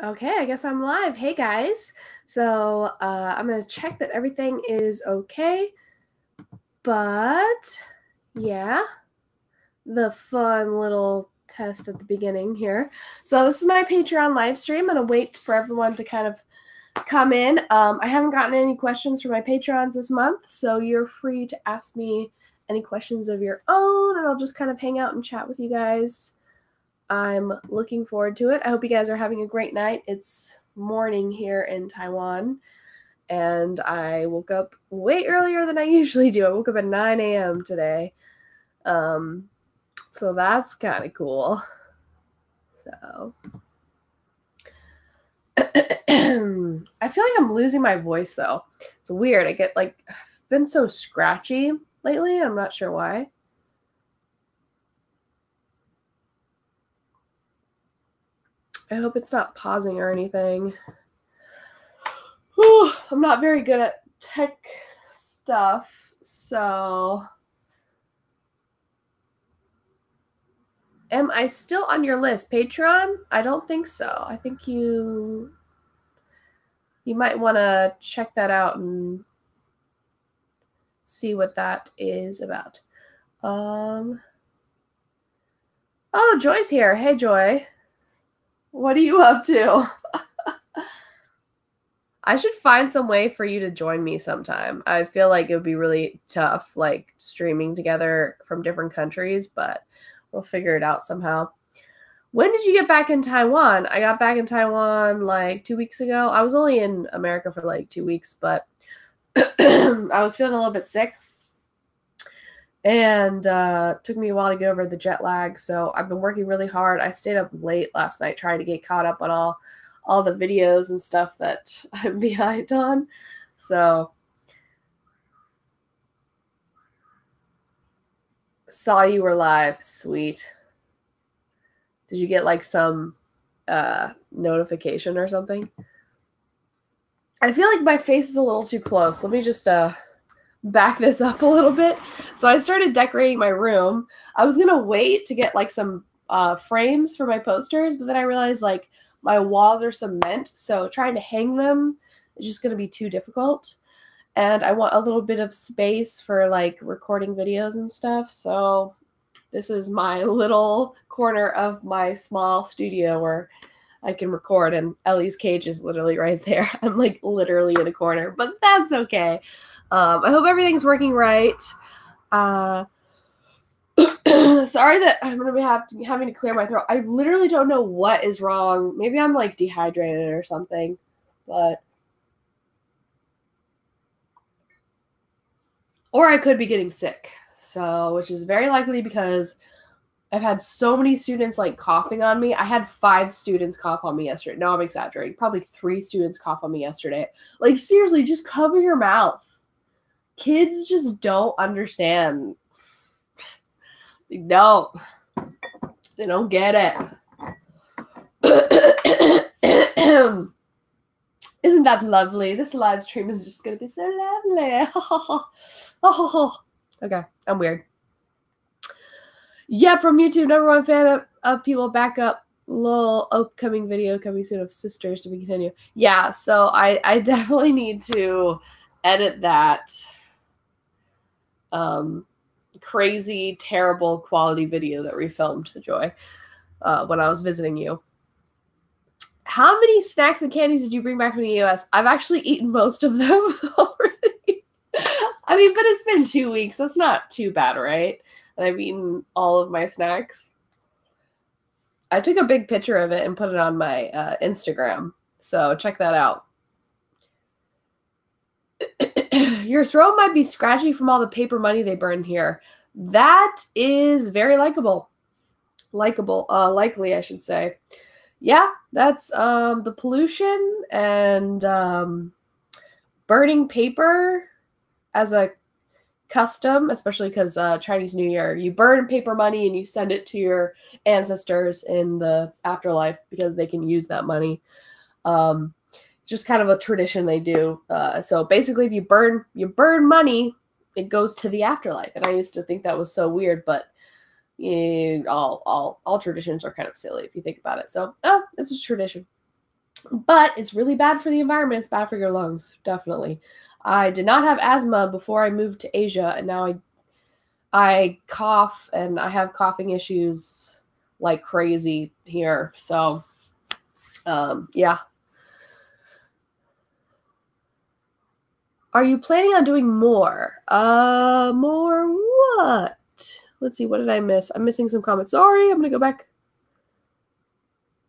Okay, I guess I'm live. Hey guys. So I'm going to check that everything is okay. But yeah, the fun little test at the beginning here. So this is my Patreon live stream. I'm going to wait for everyone to kind of come in. I haven't gotten any questions from my Patrons this month, so you're free to ask me any questions of your own, and I'll just kind of hang out and chat with you guys. I'm looking forward to it. I hope you guys are having a great night. It's morning here in Taiwan, and I woke up way earlier than I usually do. I woke up at 9 a.m. today. So that's kind of cool. So I feel like I'm losing my voice though. It's weird. I get I've been so scratchy lately. I'm not sure why. I hope it's not pausing or anything. Whew, I'm not very good at tech stuff, so am I still on your list, Patreon? I don't think so. I think you might want to check that out and see what that is about. Oh, Joy's here. Hey, Joy. What are you up to? I should find some way for you to join me sometime. I feel like it would be really tough, like streaming together from different countries, but we'll figure it out somehow. When did you get back in Taiwan? I got back in Taiwan like 2 weeks ago. I was only in America for like 2 weeks, but I was feeling a little bit sick. And took me a while to get over the jet lag. So I've been working really hard. I stayed up late last night trying to get caught up on all the videos and stuff that I'm behind on. So saw you were live. Sweet. Did you get like some notification or something? I feel like my face is a little too close. Let me just back this up a little bit. So I started decorating my room. I was gonna wait to get like some frames for my posters, but then I realized like my walls are cement, so trying to hang them is just gonna be too difficult. And I want a little bit of space for like recording videos and stuff. So this is my little corner of my small studio where I can record, and Ellie's cage is literally right there. I'm like literally in a corner, but that's okay. I hope everything's working right. Sorry that I'm going to be having to clear my throat. I literally don't know what is wrong. Maybe I'm like dehydrated or something, but or I could be getting sick. So, which is very likely because I've had so many students like coughing on me. I had 5 students cough on me yesterday. No, I'm exaggerating. Probably 3 students cough on me yesterday. Like seriously, just cover your mouth. Kids just don't understand. They don't get it. Isn't that lovely? This live stream is just going to be so lovely. Okay, I'm weird. Yeah, from YouTube, #1 fan of people back up. Little upcoming video coming soon of sisters to be continued. Yeah, so I definitely need to edit that crazy, terrible quality video that we filmed, Joy, when I was visiting you. How many snacks and candies did you bring back from the US? I've actually eaten most of them already. I mean, but it's been 2 weeks. That's not too bad, right? And I've eaten all of my snacks. I took a big picture of it and put it on my Instagram. So check that out. Your throat might be scratchy from all the paper money they burn here. That is very likable. Likely, I should say. Yeah, that's the pollution and burning paper as a custom, especially because Chinese New Year, you burn paper money and you send it to your ancestors in the afterlife because they can use that money. Just kind of a tradition they do. So basically, if you burn money, it goes to the afterlife. And I used to think that was so weird, but all traditions are kind of silly if you think about it. So, it's a tradition. But it's really bad for the environment. It's bad for your lungs, definitely. I did not have asthma before I moved to Asia, and now I cough, and I have coughing issues like crazy here. So, yeah. Are you planning on doing more? More what? Let's see, what did I miss? I'm missing some comments. Sorry, I'm gonna go back.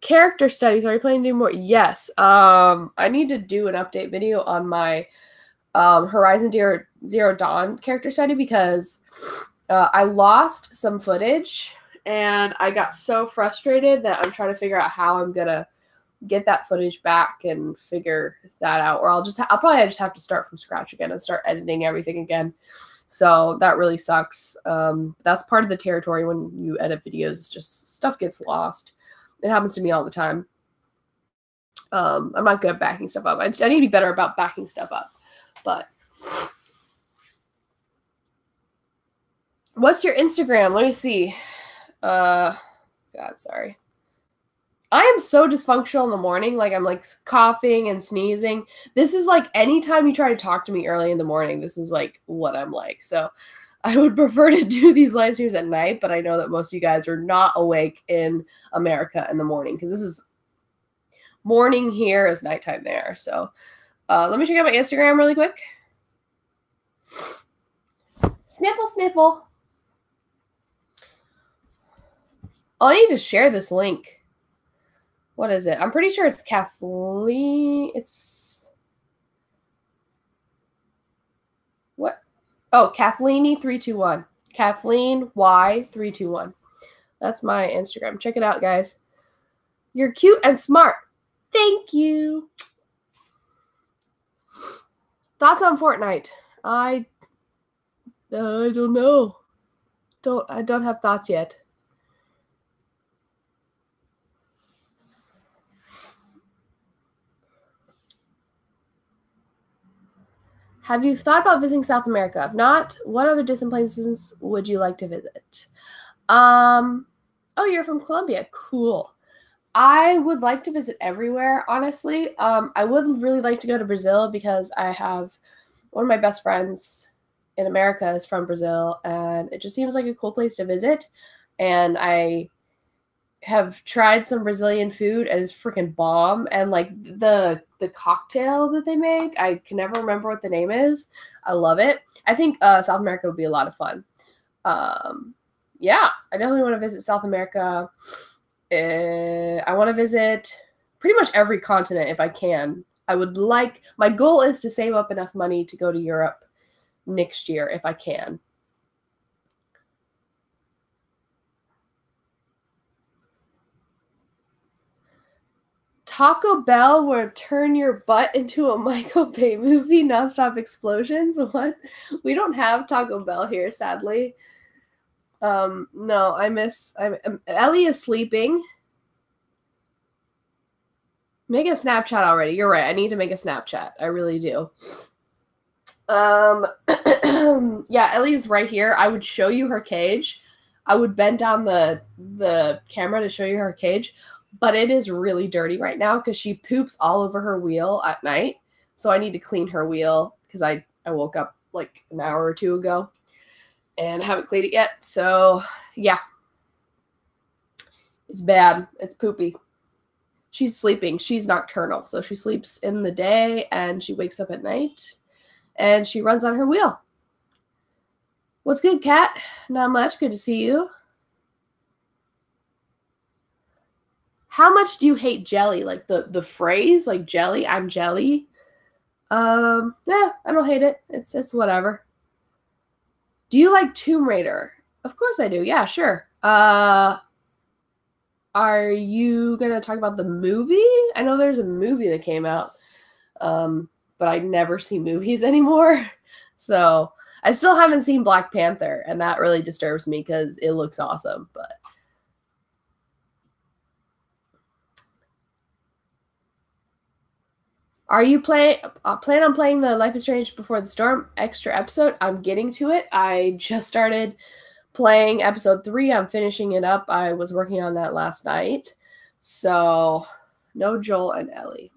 Character studies. Are you planning to do more? Yes. I need to do an update video on my Horizon Zero Dawn character study because I lost some footage and I got so frustrated that I'm trying to figure out how I'm gonna get that footage back and figure that out, or I'll probably just have to start from scratch again and start editing everything again. So that really sucks. That's part of the territory when you edit videos. Just stuff gets lost. It happens to me all the time. I'm not good at backing stuff up. I need to be better about backing stuff up. But what's your Instagram? Let me see. God, sorry. I am so dysfunctional in the morning. Like, I'm like coughing and sneezing. This is like anytime you try to talk to me early in the morning, this is like what I'm like. So I would prefer to do these live streams at night, but I know that most of you guys are not awake in America in the morning because this is morning here is nighttime there. So let me check out my Instagram really quick. Sniffle, sniffle. Oh, I need to share this link. What is it? I'm pretty sure it's Kathleen. It's what? Oh, Kathleeny321. Kathleen Y321. That's my Instagram. Check it out, guys. You're cute and smart. Thank you. Thoughts on Fortnite? I don't know. I don't have thoughts yet. Have you thought about visiting South America? If not, what other distant places would you like to visit? Oh, you're from Colombia. Cool. I would like to visit everywhere, honestly. I would really like to go to Brazil because I have one of my best friends in America is from Brazil, and it just seems like a cool place to visit. And I have tried some Brazilian food and it's freaking bomb. And like the cocktail that they make, I can never remember what the name is. I love it. I think South America would be a lot of fun. Yeah, I definitely want to visit South America. I want to visit pretty much every continent if I can. My goal is to save up enough money to go to Europe next year if I can. Taco Bell will turn your butt into a Michael Bay movie, nonstop explosions. What? We don't have Taco Bell here, sadly. No, Ellie is sleeping. Make a Snapchat already. You're right. I need to make a Snapchat. I really do. Yeah, Ellie's right here. I would show you her cage. I would bend down the camera to show you her cage, but it is really dirty right now because she poops all over her wheel at night. So I need to clean her wheel because I woke up like an hour or two ago and I haven't cleaned it yet. So yeah, it's bad. It's poopy. She's sleeping. She's nocturnal. So she sleeps in the day and she wakes up at night and she runs on her wheel. What's good, Kat? Not much. Good to see you. How much do you hate jelly? Like the phrase, like jelly, I'm jelly. Yeah, I don't hate it. It's whatever. Do you like Tomb Raider? Of course I do. Yeah, sure. Are you gonna talk about the movie? I know there's a movie that came out, but I never see movies anymore. So I still haven't seen Black Panther, and that really disturbs me because it looks awesome. But are you plan on playing the Life is Strange Before the Storm extra episode? I'm getting to it. I just started playing episode 3. I'm finishing it up. I was working on that last night. So No Joel and Ellie.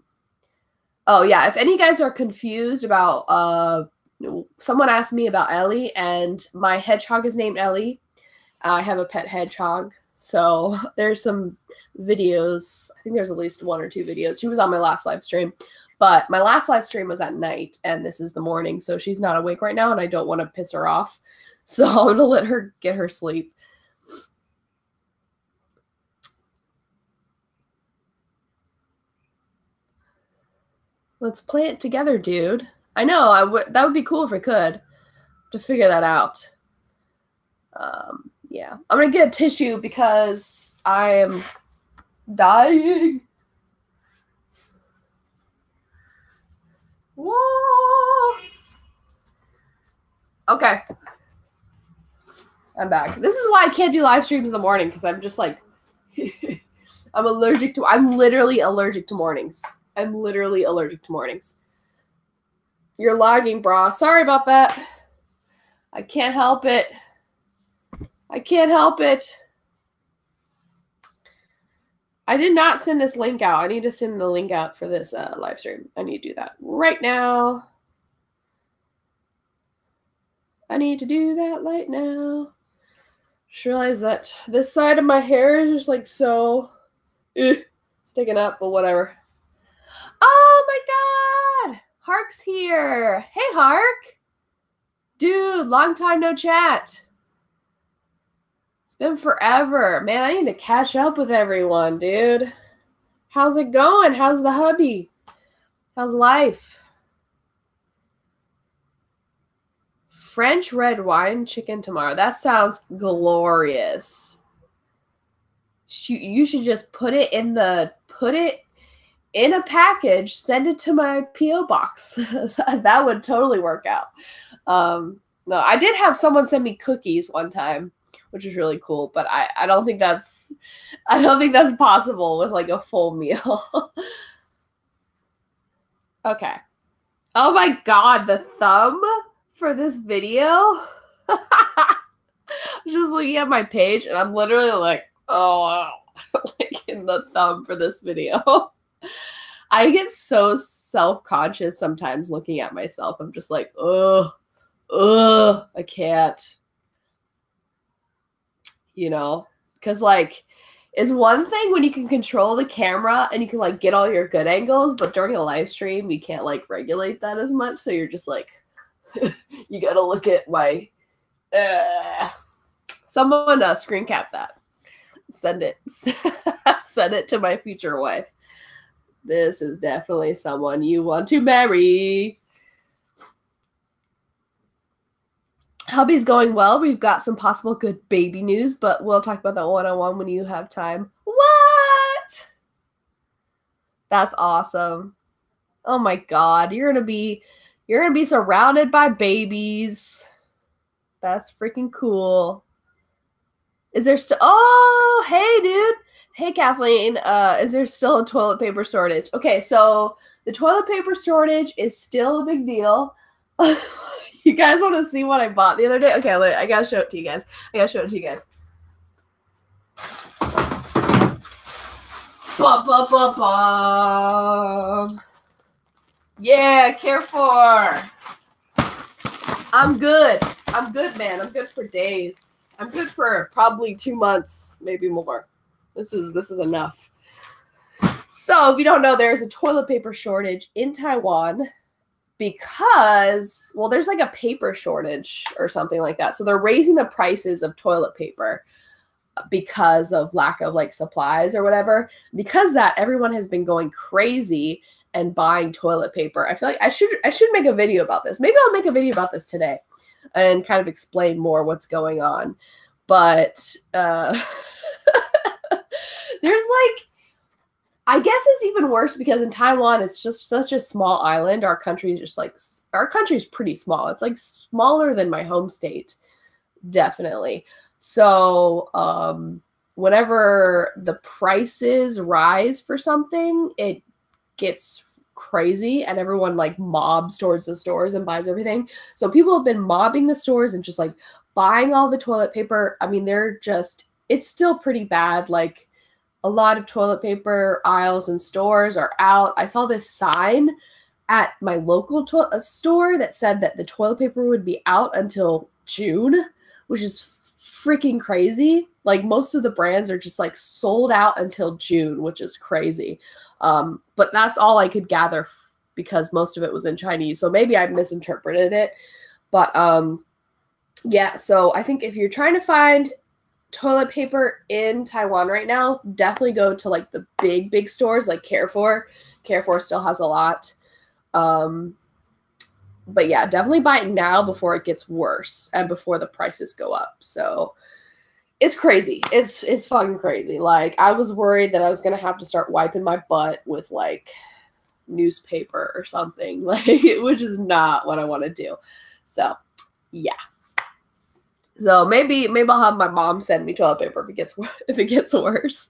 Oh, yeah. If any guys are confused about, someone asked me about Ellie, and my hedgehog is named Ellie. I have a pet hedgehog. So there's some videos. I think there's at least 1 or 2 videos. She was on my last live stream. But my last live stream was at night, and this is the morning. So she's not awake right now, and I don't want to piss her off. So I'm going to let her get her sleep. Let's play it together, dude. I know, that would be cool if we could. To figure that out. Yeah. I'm going to get a tissue because I am dying. Whoa. Okay. I'm back. This is why I can't do live streams in the morning, because I'm just like, I'm literally allergic to mornings. I'm literally allergic to mornings. You're lagging, brah. Sorry about that. I can't help it. I can't help it. I did not send this link out. I need to send the link out for this live stream. I need to do that right now. I need to do that right now. Just realized that this side of my hair is just like so sticking up, but whatever. Oh my god! Hark's here. Hey, Hark. Dude, long time no chat. It's been forever. Man, I need to catch up with everyone, dude. How's it going? How's the hubby? How's life? French red wine chicken tomorrow. That sounds glorious. You should just put it in a package, send it to my P.O. box. That would totally work out. No, I did have someone send me cookies one time, which is really cool, but I don't think that's possible with like a full meal. Okay. Oh my god, the thumb for this video. Just looking at my page and I'm literally like, oh, like in the thumb for this video. I get so self-conscious sometimes looking at myself. I'm just like, I can't. You know, because like, it's one thing when you can control the camera and you can like get all your good angles, but during a live stream, you can't like regulate that as much. So you're just like, you gotta look at my, someone screen cap that. Send it. Send it to my future wife. This is definitely someone you want to marry. Hubby's going well. We've got some possible good baby news, but we'll talk about that one-on-one when you have time. What? That's awesome. Oh my god, you're gonna be surrounded by babies. That's freaking cool. Is there still? Oh, hey, dude. Hey, Kathleen. Is there still a toilet paper shortage? Okay, so the toilet paper shortage is still a big deal. You guys want to see what I bought the other day? Okay, I gotta show it to you guys. Bum. Yeah, Carrefour. I'm good, man. I'm good for days. I'm good for probably 2 months, maybe more. This is enough. So if you don't know, there's a toilet paper shortage in Taiwan because, well, there's like a paper shortage or something like that. So they're raising the prices of toilet paper because of lack of like supplies or whatever. Because that, everyone has been going crazy and buying toilet paper. I feel like I should make a video about this. Maybe I'll make a video about this today and kind of explain more what's going on. But there's like, I guess it's even worse because in Taiwan, it's just such a small island. Our country is pretty small. It's like smaller than my home state, definitely. So whenever the prices rise for something, it gets crazy and everyone like mobs towards the stores and buys everything. So people have been mobbing the stores and just like buying all the toilet paper. I mean, it's still pretty bad. Like, A lot of toilet paper aisles and stores are out. I saw this sign at my local store that said that the toilet paper would be out until June, which is freaking crazy. Like most of the brands are just like sold out until June, which is crazy. But that's all I could gather because most of it was in Chinese. So maybe I misinterpreted it. But yeah, so I think if you're trying to find toilet paper in Taiwan right now, definitely go to like the big stores like Carrefour. Carrefour still has a lot. But yeah, definitely buy it now before it gets worse and before the prices go up. So it's crazy. It's fucking crazy. Like I was worried that I was gonna have to start wiping my butt with like newspaper or something, like which is not what I want to do. So yeah. So maybe I'll have my mom send me toilet paper if it gets worse.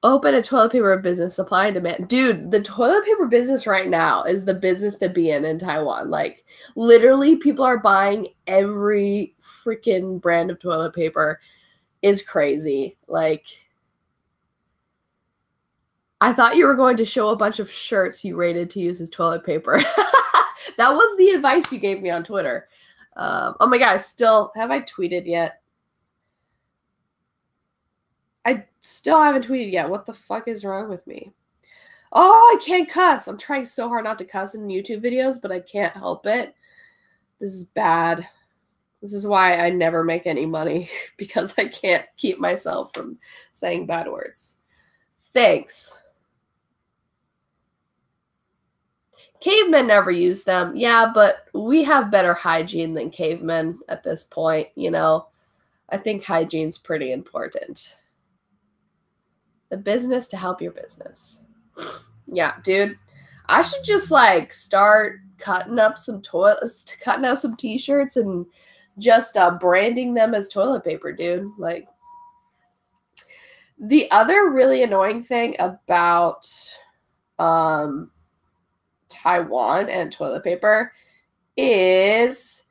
Open a toilet paper business, supply and demand. Dude, the toilet paper business right now is the business to be in Taiwan. Like, literally, people are buying every freaking brand of toilet paper. Is crazy. Like, I thought you were going to show a bunch of shirts you rated to use as toilet paper. That was the advice you gave me on Twitter. Oh my God, have I tweeted yet? I still haven't tweeted yet. What the fuck is wrong with me? Oh, I can't cuss. I'm trying so hard not to cuss in YouTube videos, but I can't help it. This is bad. This is why I never make any money, because I can't keep myself from saying bad words. Thanks. Cavemen never used them. Yeah, but we have better hygiene than cavemen at this point, you know. I think hygiene's pretty important. The business to help your business. Yeah, dude. I should just like start cutting up some t-shirts and just branding them as toilet paper, dude. Like, the other really annoying thing about Taiwan and toilet paper is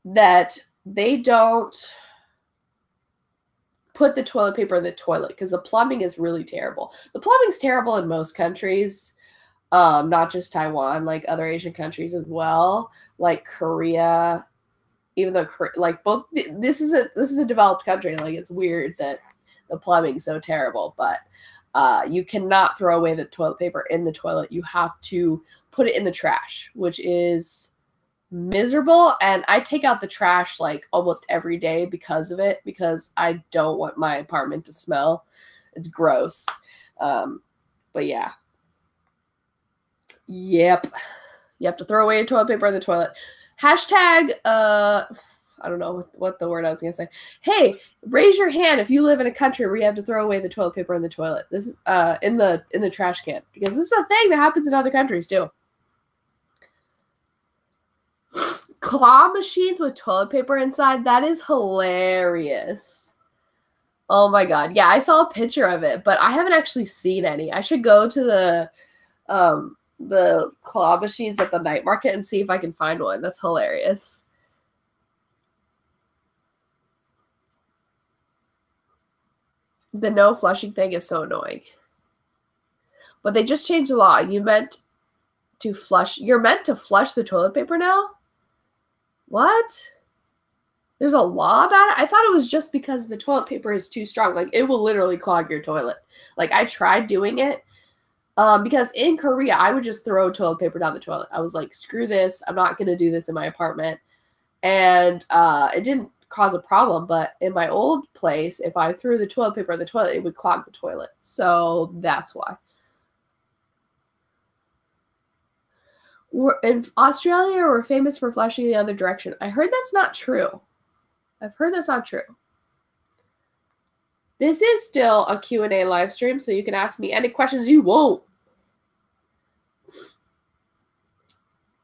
that they don't put the toilet paper in the toilet because the plumbing is really terrible. The plumbing's terrible in most countries, not just Taiwan, like other Asian countries as well, like Korea. Even though like both, this is a developed country. Like it's weird that the plumbing's so terrible, but you cannot throw away the toilet paper in the toilet. You have to put it in the trash, which is miserable. And I take out the trash like almost every day because of it, because I don't want my apartment to smell. It's gross. But yeah. Yep. You have to throw away your toilet paper in the toilet. Hashtag, I don't know what the word I was going to say. Hey, raise your hand if you live in a country where you have to throw away the toilet paper in the toilet. This is in the trash can, because this is a thing that happens in other countries too. Claw machines with toilet paper inside, that is hilarious. Oh my God. Yeah, I saw a picture of it, but I haven't actually seen any. I should go to the claw machines at the night market and see if I can find one. That's hilarious. The no flushing thing is so annoying. But they just changed the law. You're meant to flush the toilet paper now? What? There's a law about it? I thought it was just because the toilet paper is too strong. Like, it will literally clog your toilet. Like, I tried doing it. Because in Korea, I would just throw toilet paper down the toilet. I was like, screw this. I'm not going to do this in my apartment. And it didn't cause a problem. But in my old place, if I threw the toilet paper in the toilet, it would clog the toilet. So that's why. In Australia, we're famous for flushing the other direction. I heard that's not true. I've heard that's not true. This is still a Q&A live stream, so you can ask me any questions you want.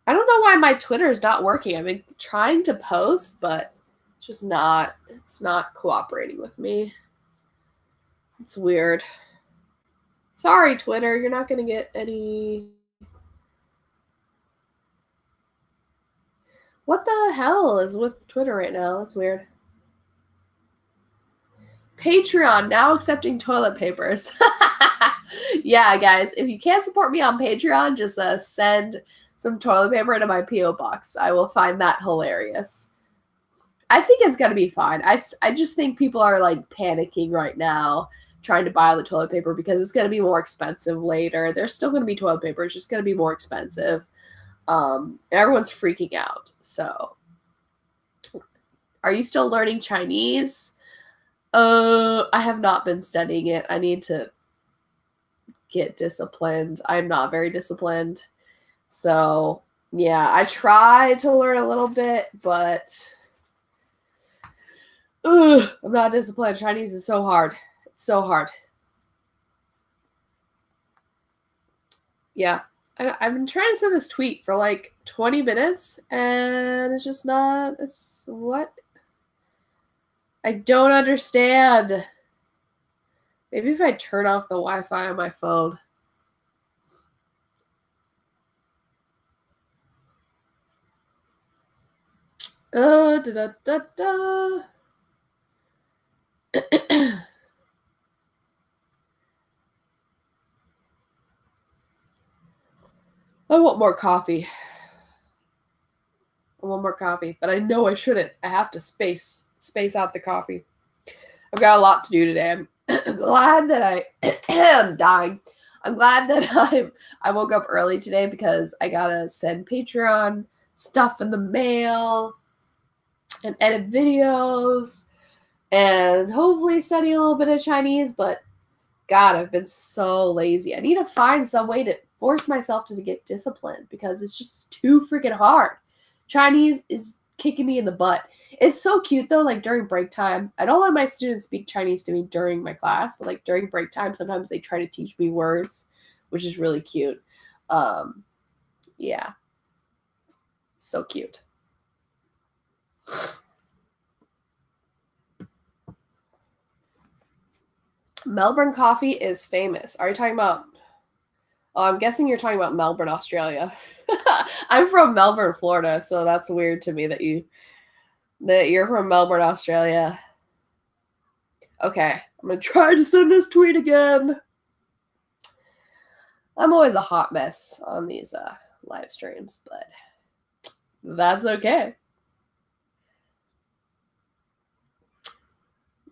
I don't know why my Twitter is not working. I've been trying to post, but it's not cooperating with me. It's weird. Sorry, Twitter, you're not going to get any... What the hell is with Twitter right now? That's weird. Patreon now accepting toilet papers. Yeah, guys, if you can't support me on Patreon, just send some toilet paper into my P.O. box. I will find that hilarious. I think it's going to be fine. I just think people are like panicking right now trying to buy all the toilet paper because it's going to be more expensive later. There's still going to be toilet paper. It's just going to be more expensive. Everyone's freaking out. So, are you still learning Chinese? I have not been studying it. I need to get disciplined. I'm not very disciplined. So, yeah, I try to learn a little bit, but I'm not disciplined. Chinese is so hard. It's so hard. Yeah. I've been trying to send this tweet for like 20 minutes, and it's just not. What? I don't understand. Maybe if I turn off the Wi-Fi on my phone. Da da da da. I want more coffee. I want more coffee, but I know I shouldn't. I have to space out the coffee. I've got a lot to do today. I'm glad that I am dying. I'm glad that I woke up early today because I gotta send Patreon stuff in the mail and edit videos and hopefully study a little bit of Chinese, but God, I've been so lazy. I need to find some way to force myself to get disciplined because it's just too freaking hard. Chinese is kicking me in the butt. It's so cute though, like during break time. I don't let my students speak Chinese to me during my class, but like during break time, sometimes they try to teach me words, which is really cute. Yeah. So cute. Melbourne coffee is famous. Are you talking about? Oh, I'm guessing you're talking about Melbourne, Australia. I'm from Melbourne, Florida, so that's weird to me that you're from Melbourne, Australia. Okay, I'm gonna try to send this tweet again. I'm always a hot mess on these live streams, but that's okay.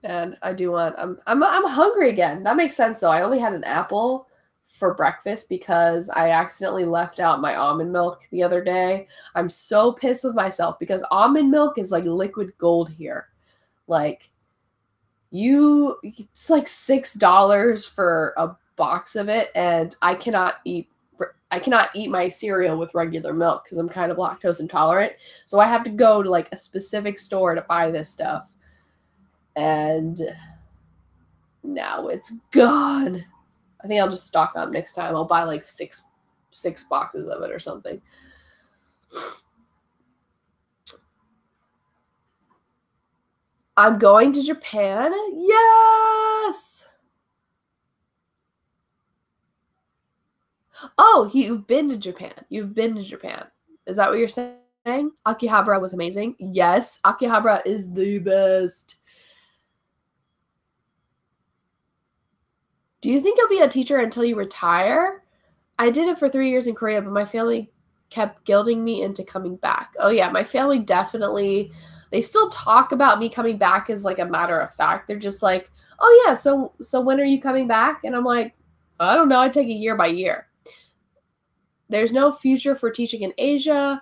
And I do want. I'm hungry again. That makes sense though. I only had an apple for breakfast because I accidentally left out my almond milk the other day. I'm so pissed with myself because almond milk is like liquid gold here. Like it's like $6 for a box of it, and I cannot eat my cereal with regular milk because I'm kind of lactose intolerant. So I have to go to like a specific store to buy this stuff. And now it's gone. I think I'll just stock up next time. I'll buy like six boxes of it or something. I'm going to Japan. Yes. Oh, you've been to Japan. You've been to Japan. Is that what you're saying? Akihabara was amazing. Yes, Akihabara is the best. Do you think you'll be a teacher until you retire? I did it for 3 years in Korea, but my family kept guilting me into coming back. Oh yeah, my family definitely, they still talk about me coming back as like a matter of fact. They're just like, oh yeah, so when are you coming back? And I'm like, I don't know, I take it year by year. There's no future for teaching in Asia.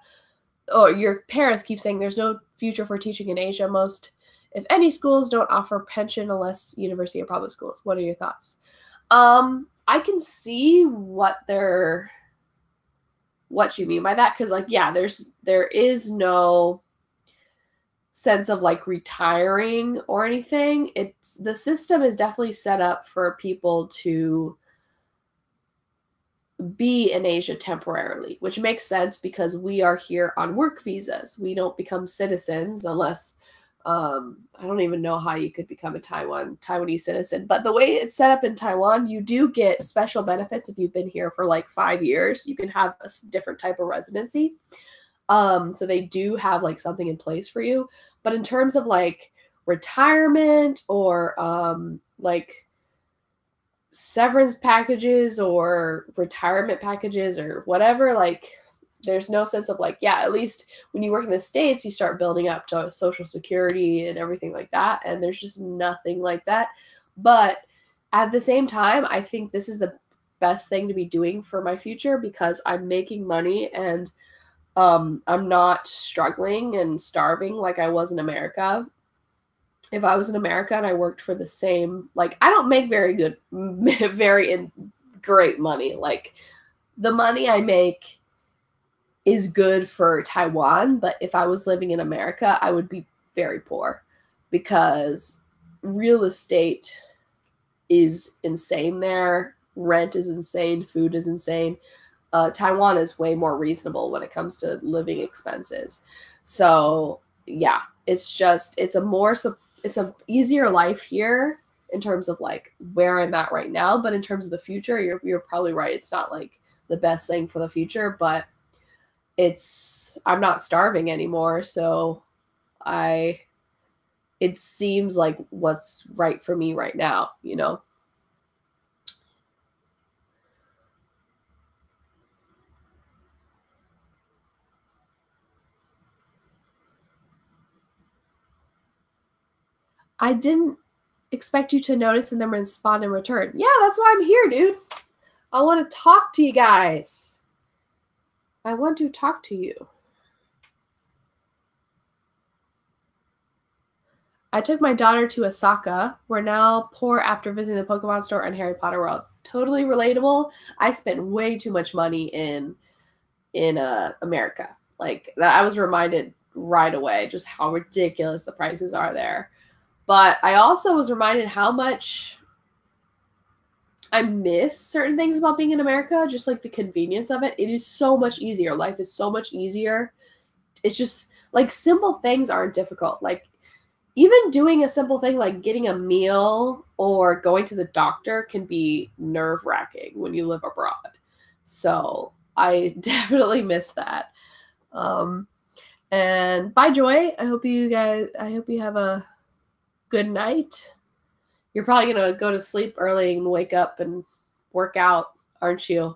Or your parents keep saying there's no future for teaching in Asia. Most, if any, schools don't offer pension unless university or public schools. What are your thoughts? I can see what you mean by that, because like, yeah, there is no sense of like retiring or anything. It's, the system is definitely set up for people to be in Asia temporarily, which makes sense because we are here on work visas. We don't become citizens unless I don't even know how you could become a Taiwanese citizen. But the way it's set up in Taiwan, you do get special benefits if you've been here for like 5 years. You can have a different type of residency. So they do have like something in place for you. But in terms of like retirement or like severance packages or retirement packages or whatever. Like, there's no sense of like, yeah, at least when you work in the States, you start building up to Social Security and everything like that. And there's just nothing like that. But at the same time, I think this is the best thing to be doing for my future because I'm making money and I'm not struggling and starving like I was in America. If I was in America and I worked for the same, like, I don't make very great money. Like, the money I make is good for Taiwan, but if I was living in America, I would be very poor because real estate is insane there. Rent is insane. Food is insane. Taiwan is way more reasonable when it comes to living expenses. So yeah, it's a easier life here in terms of like where I'm at right now. But in terms of the future, you're probably right. It's not like the best thing for the future, but I'm not starving anymore. So it seems like what's right for me right now, you know? I didn't expect you to notice and then respond in return. Yeah, that's why I'm here, dude. I want to talk to you guys. I want to talk to you. I took my daughter to Osaka. We're now poor after visiting the Pokemon store and Harry Potter World. Totally relatable. I spent way too much money in America. Like, I was reminded right away just how ridiculous the prices are there. But I also was reminded how much I miss certain things about being in America, just like the convenience of it. It is so much easier. Life is so much easier. It's just like simple things aren't difficult. Like, even doing a simple thing like getting a meal or going to the doctor can be nerve-wracking when you live abroad. So I definitely miss that. And bye, Joy. I hope you have a good night. You're probably going to go to sleep early and wake up and work out, aren't you?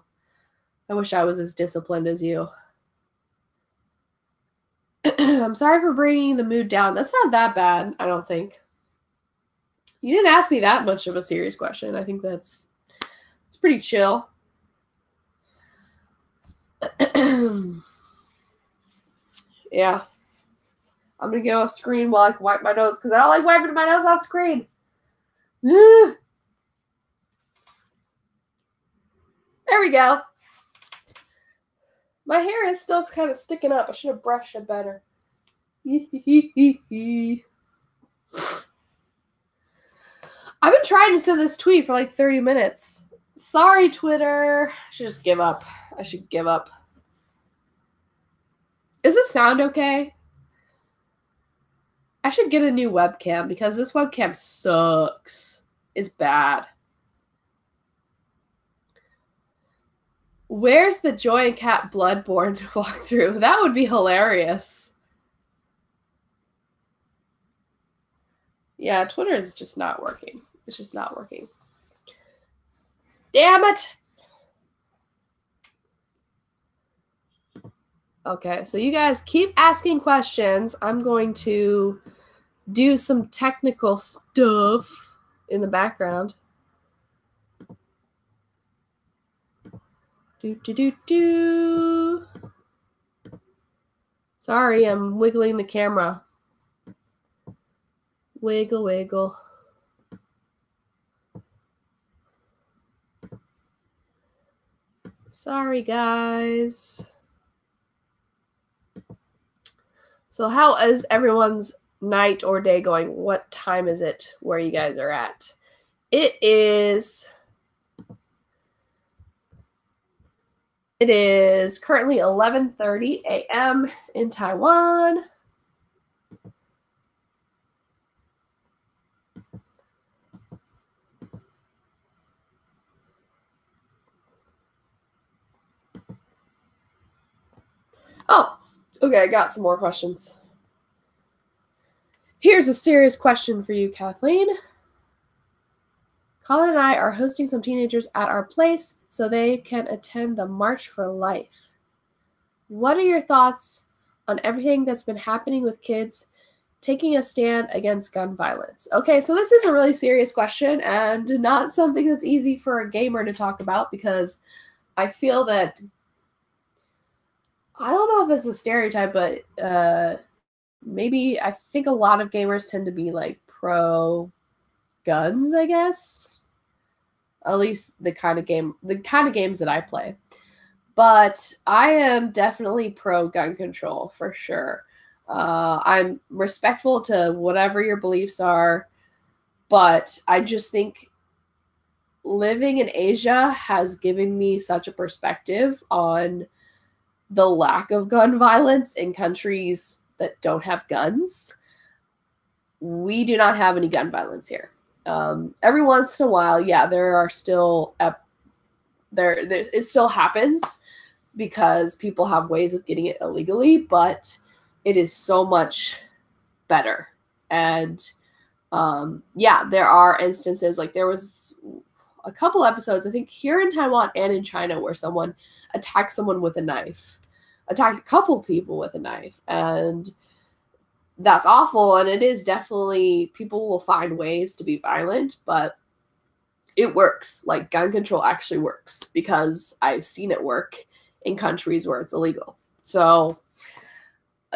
I wish I was as disciplined as you. I'm sorry for bringing the mood down. That's not that bad, I don't think. You didn't ask me that much of a serious question. I think it's pretty chill. Yeah. I'm going to get off screen while I can wipe my nose because I don't like wiping my nose off screen. There we go. My hair is still kind of sticking up. I should have brushed it better. I've been trying to send this tweet for like 30 minutes. Sorry, Twitter. I should just give up. I should give up. Is the sound okay? I should get a new webcam because this webcam sucks. It's bad. Where's the Joy and Cat Bloodborne walkthrough? That would be hilarious. Yeah, Twitter is just not working. It's just not working. Damn it! Okay, so you guys keep asking questions. I'm going to do some technical stuff in the background. Do. Sorry, I'm wiggling the camera. Wiggle, wiggle. Sorry, guys. So how is everyone's night or day going? What time is it where you guys are at? It is currently 11:30 a.m. in Taiwan. Oh, okay, I got some more questions. Here's Here's a serious question for you, Kathleen. Colin and I are hosting some teenagers at our place so they can attend the March for Life. What are your thoughts on everything that's been happening with kids taking a stand against gun violence? Okay, so this is a really serious question and not something that's easy for a gamer to talk about, because I feel that, I don't know if it's a stereotype, but maybe I think a lot of gamers tend to be like pro guns, I guess. At least the kind of games that I play. But I am definitely pro gun control for sure. I'm respectful to whatever your beliefs are, but I just think living in Asia has given me such a perspective on the lack of gun violence in countries that don't have guns. We do not have any gun violence here. Every once in a while, yeah, there are still it still happens because people have ways of getting it illegally, but it is so much better. And yeah, there are instances, like there was a couple episodes, I think here in Taiwan and in China, where someone attacked someone with a knife, attacked a couple people with a knife, and that's awful. And it is definitely, people will find ways to be violent, but it works. Like, gun control actually works because I've seen it work in countries where it's illegal. So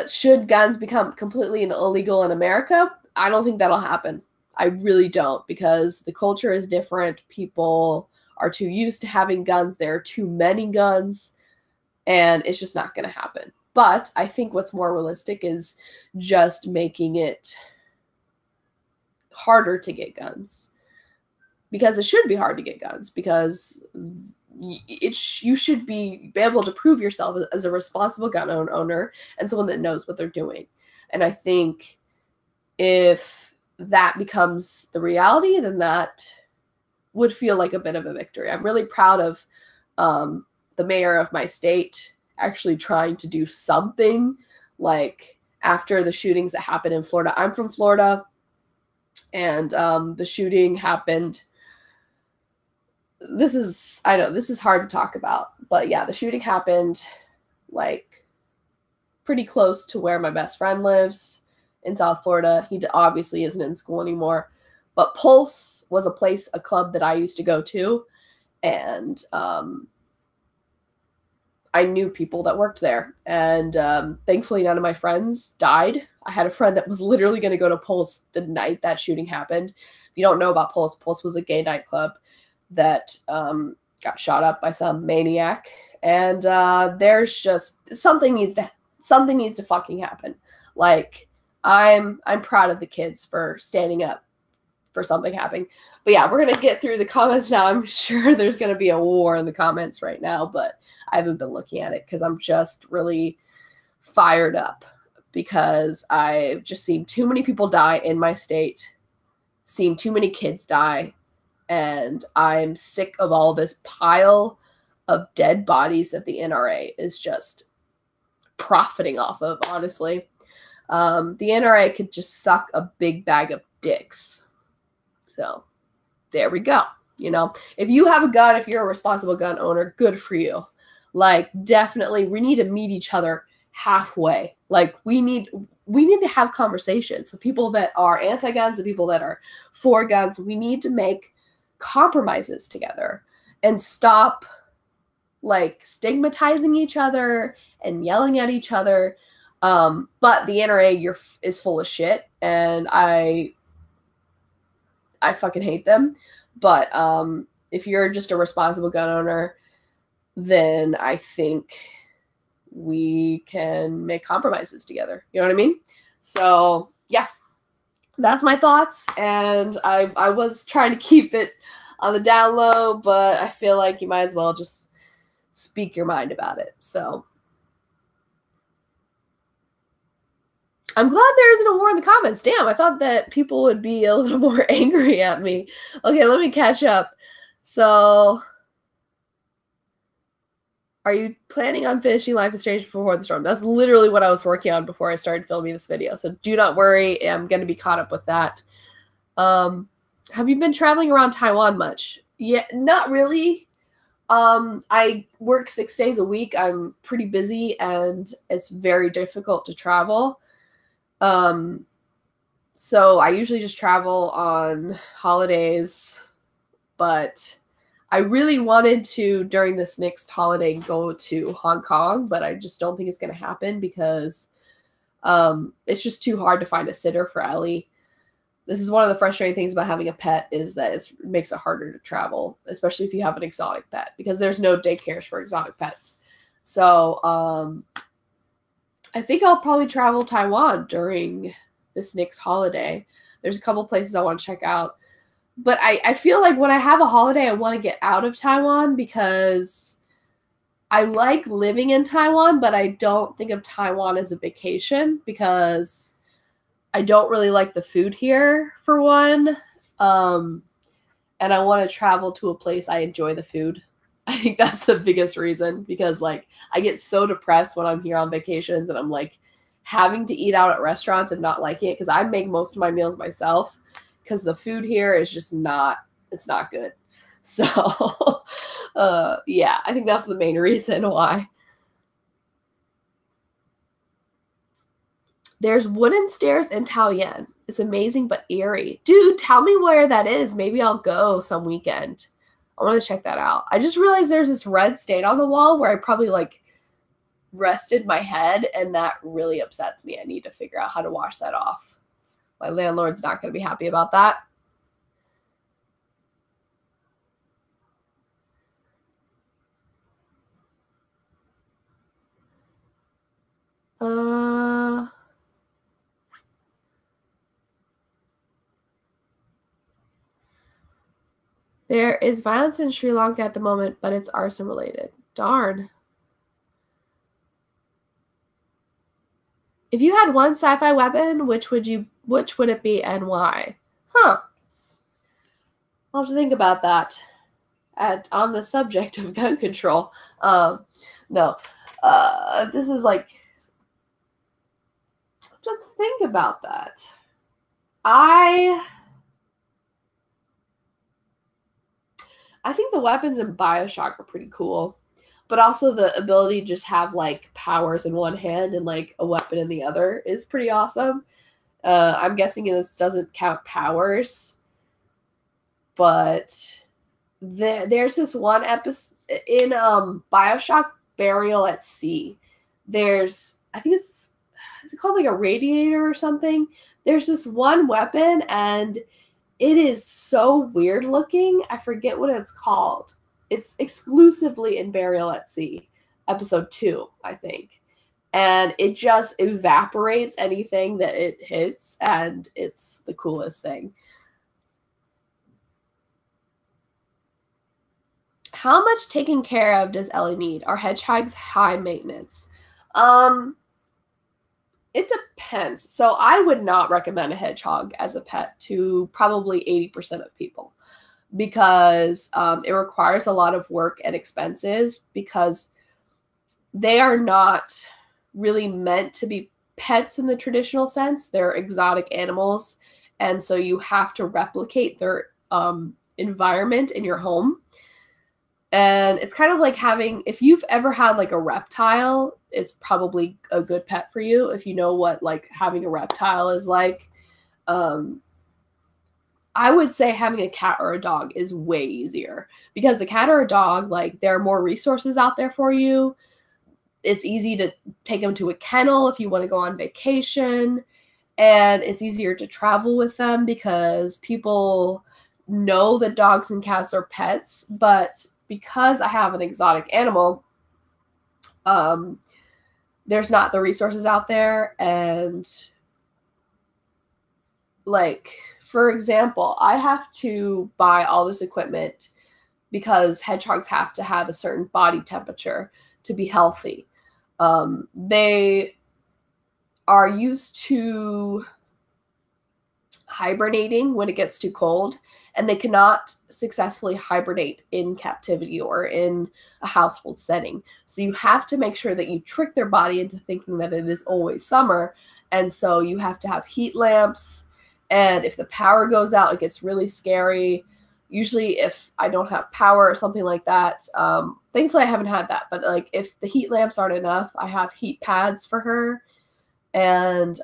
should guns become completely illegal in America? I don't think that'll happen. I really don't, because the culture is different. People are too used to having guns. There are too many guns, and it's just not going to happen. But I think what's more realistic is just making it harder to get guns, because it should be hard to get guns, because you should be able to prove yourself as a responsible gun owner and someone that knows what they're doing. And I think if that becomes the reality, then that would feel like a bit of a victory. I'm really proud of the mayor of my state actually trying to do something, like after the shootings that happened in Florida. I'm from Florida, and the shooting happened. I know this is hard to talk about, but yeah, the shooting happened like pretty close to where my best friend lives in South Florida. He obviously isn't in school anymore, but Pulse was a club that I used to go to, and I knew people that worked there, and thankfully none of my friends died. I had a friend that was literally going to go to Pulse the night that shooting happened. If you don't know about Pulse, Pulse was a gay nightclub that got shot up by some maniac, and there's just something needs to fucking happen. Like, I'm proud of the kids for standing up for something happening. But yeah, we're gonna get through the comments now. I'm sure there's gonna be a war in the comments right now, but I haven't been looking at it because I'm just really fired up, because I've just seen too many people die in my state, seen too many kids die, and I'm sick of all this pile of dead bodies that the NRA is just profiting off of, honestly. The NRA could just suck a big bag of dicks. So there we go. You know, if you have a gun, if you're a responsible gun owner, good for you. Like, definitely, we need to meet each other halfway. Like, we need to have conversations. The people that are anti-guns, the people that are for guns, we need to make compromises together and stop like stigmatizing each other and yelling at each other. But the NRA is full of shit, and I fucking hate them. But if you're just a responsible gun owner, then I think we can make compromises together. You know what I mean? So yeah, that's my thoughts. And I was trying to keep it on the down low, but I feel like you might as well just speak your mind about it. So I'm glad there isn't a war in the comments. Damn, I thought that people would be a little more angry at me. Okay, let me catch up. So Are you planning on finishing Life is Strange before the storm? That's literally what I was working on before I started filming this video. So do not worry. I'm going to be caught up with that. Have you been traveling around Taiwan much? Yeah, not really. I work 6 days a week. I'm pretty busy and it's very difficult to travel. So I usually just travel on holidays, but I really wanted to, during this next holiday, go to Hong Kong, but I just don't think it's going to happen because it's just too hard to find a sitter for Ellie. This is one of the frustrating things about having a pet is that it makes it harder to travel, especially if you have an exotic pet, because there's no daycares for exotic pets. So I think I'll probably travel Taiwan during this next holiday. There's a couple places I want to check out. But I feel like when I have a holiday, I want to get out of Taiwan because I like living in Taiwan, but I don't think of Taiwan as a vacation because I don't really like the food here, for one. And I want to travel to a place I enjoy the food. I think that's the biggest reason because, like, I get so depressed when I'm here on vacations and I'm, like, having to eat out at restaurants and not liking it because I make most of my meals myself because the food here is just not, it's not good. So, yeah, I think that's the main reason why. There's wooden stairs in Taoyuan. It's amazing but eerie. Dude, tell me where that is. Maybe I'll go some weekend. I want to check that out. I just realized there's this red stain on the wall where I probably, like, rested my head, and that really upsets me. I need to figure out how to wash that off. My landlord's not going to be happy about that. There is violence in Sri Lanka at the moment, but it's arson related. Darn. If you had one sci-fi weapon, which would it be and why? Huh. I'll have to think about that. On the subject of gun control. No. This is like, I have to think about that. I think the weapons in BioShock are pretty cool. But also the ability to just have, like, powers in one hand and, like, a weapon in the other is pretty awesome. I'm guessing this doesn't count powers. But there's this one episode in BioShock Burial at Sea. There's, I think is it called, like, a radiator or something? There's this one weapon, and it is so weird looking. I forget what it's called. It's exclusively in Burial at Sea, episode 2, I think. And it just evaporates anything that it hits, and it's the coolest thing. How much taking care of does Ellie need? Are hedgehogs high maintenance? It depends. So I would not recommend a hedgehog as a pet to probably 80% of people because it requires a lot of work and expenses because they are not really meant to be pets in the traditional sense. They're exotic animals, and so you have to replicate their environment in your home. And it's kind of like having, if you've ever had, like, a reptile, it's probably a good pet for you if you know what, like, having a reptile is like. I would say having a cat or a dog is way easier because a cat or a dog, like, there are more resources out there for you. It's easy to take them to a kennel if you want to go on vacation, and it's easier to travel with them because people know that dogs and cats are pets, but because I have an exotic animal, there's not the resources out there. And, like, for example, I have to buy all this equipment because hedgehogs have to have a certain body temperature to be healthy. They are used to hibernating when it gets too cold, and they cannot successfully hibernate in captivity or in a household setting. So you have to make sure that you trick their body into thinking that it is always summer. And so you have to have heat lamps. And if the power goes out, it gets really scary. Usually if I don't have power or something like that, thankfully I haven't had that. But like if the heat lamps aren't enough, I have heat pads for her. And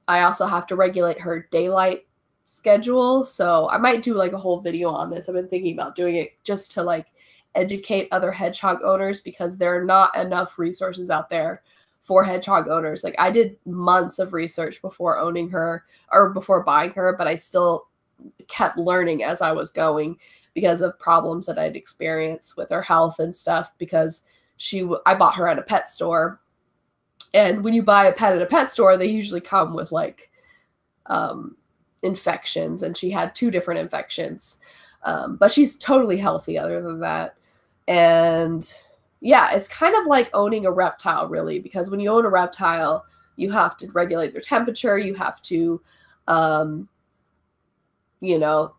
I also have to regulate her daylight schedule. So I might do like a whole video on this. I've been thinking about doing it just to like educate other hedgehog owners, because there are not enough resources out there for hedgehog owners. Like I did months of research before owning her or before buying her, but I still kept learning as I was going because of problems that I'd experienced with her health and stuff, because I bought her at a pet store. And when you buy a pet at a pet store, they usually come with like infections, and she had 2 different infections. But she's totally healthy other than that. And yeah, it's kind of like owning a reptile, really, because when you own a reptile, you have to regulate their temperature. You have to, you know,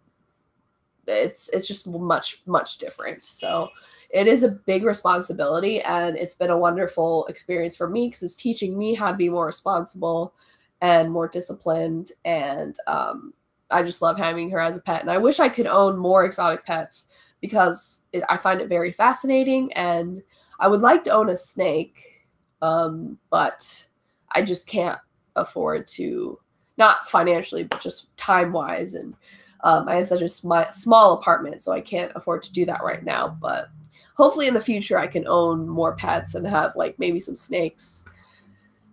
it's just much different. So it is a big responsibility, and it's been a wonderful experience for me because it's teaching me how to be more responsible and more disciplined. And I just love having her as a pet. And I wish I could own more exotic pets because I find it very fascinating. And I would like to own a snake, but I just can't afford to, not financially, but just time-wise. And I have such a small apartment, so I can't afford to do that right now. But hopefully in the future I can own more pets and have like maybe some snakes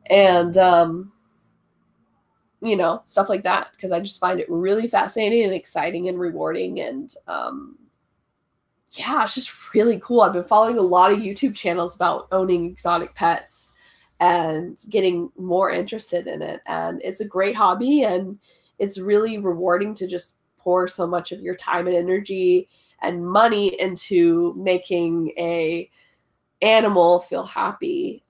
and, you know, stuff like that, because I just find it really fascinating and exciting and rewarding. And yeah, it's just really cool. I've been following a lot of YouTube channels about owning exotic pets and getting more interested in it. And it's a great hobby, and it's really rewarding to just pour so much of your time and energy and money into making a animal feel happy,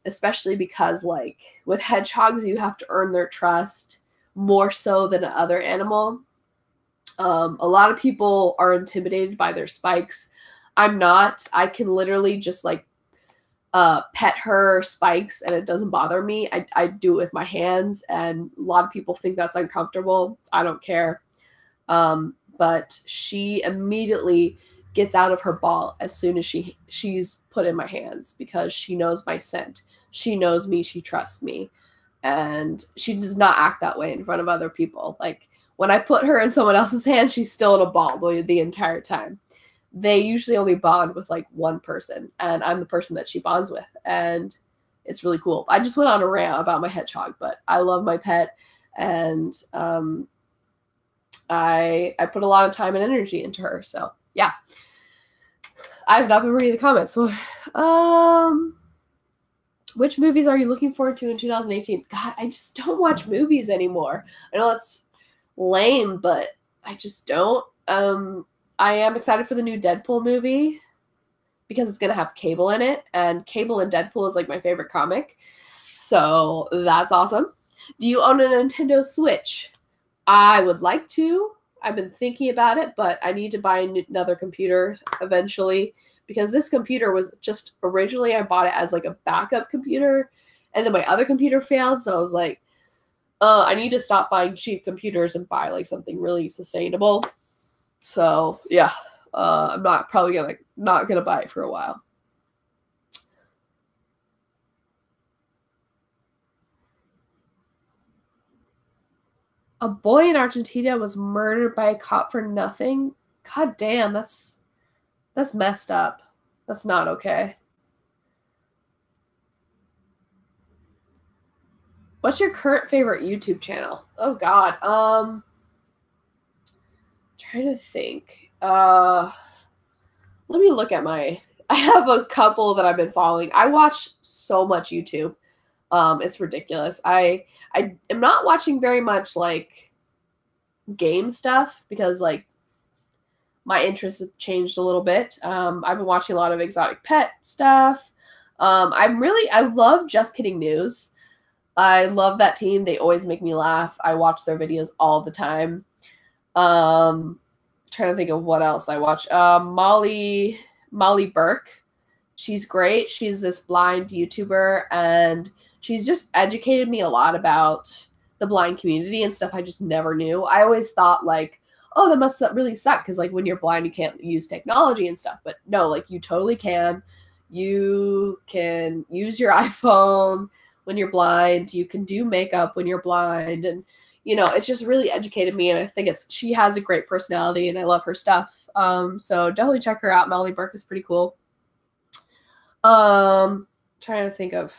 especially because like with hedgehogs, you have to earn their trust more so than another animal. A lot of people are intimidated by their spikes. I'm not. I can literally just like pet her spikes and it doesn't bother me. I do it with my hands, and a lot of people think that's uncomfortable. I don't care. But she immediately gets out of her ball as soon as she's put in my hands, because she knows my scent. She knows me. She trusts me. And she does not act that way in front of other people. Like when I put her in someone else's hands, she's still in a ball the entire time. They usually only bond with like one person, and I'm the person that she bonds with. And it's really cool. I just went on a rant about my hedgehog, but I love my pet. And, I put a lot of time and energy into her. So yeah, I've not been reading the comments. So, which movies are you looking forward to in 2018? God, I just don't watch movies anymore. I know that's lame, but I just don't. I am excited for the new Deadpool movie because it's going to have Cable in it, and Cable and Deadpool is like my favorite comic. So that's awesome. Do you own a Nintendo Switch? I would like to. I've been thinking about it, but I need to buy another computer eventually, because this computer was just originally I bought it as like a backup computer, and then my other computer failed. So I was like, I need to stop buying cheap computers and buy like something really sustainable. So yeah, I'm not gonna buy it for a while. A boy in Argentina was murdered by a cop for nothing. God damn, that's messed up. That's not okay. What's your current favorite YouTube channel? Oh God. Trying to think. Let me look at I have a couple that I've been following. I watch so much YouTube. It's ridiculous. I am not watching very much like game stuff because like my interests have changed a little bit. I've been watching a lot of exotic pet stuff. I love Just Kidding News. I love that team. They always make me laugh. I watch their videos all the time. Trying to think of what else I watch. Molly Burke. She's great. She's this blind YouTuber, and she's just educated me a lot about the blind community and stuff I just never knew. I always thought like, oh, that must really suck because like when you're blind, you can't use technology and stuff. But no, like you totally can. You can use your iPhone when you're blind. You can do makeup when you're blind, and it's just really educated me. And I think she has a great personality, and I love her stuff. So definitely check her out. Molly Burke is pretty cool. Trying to think of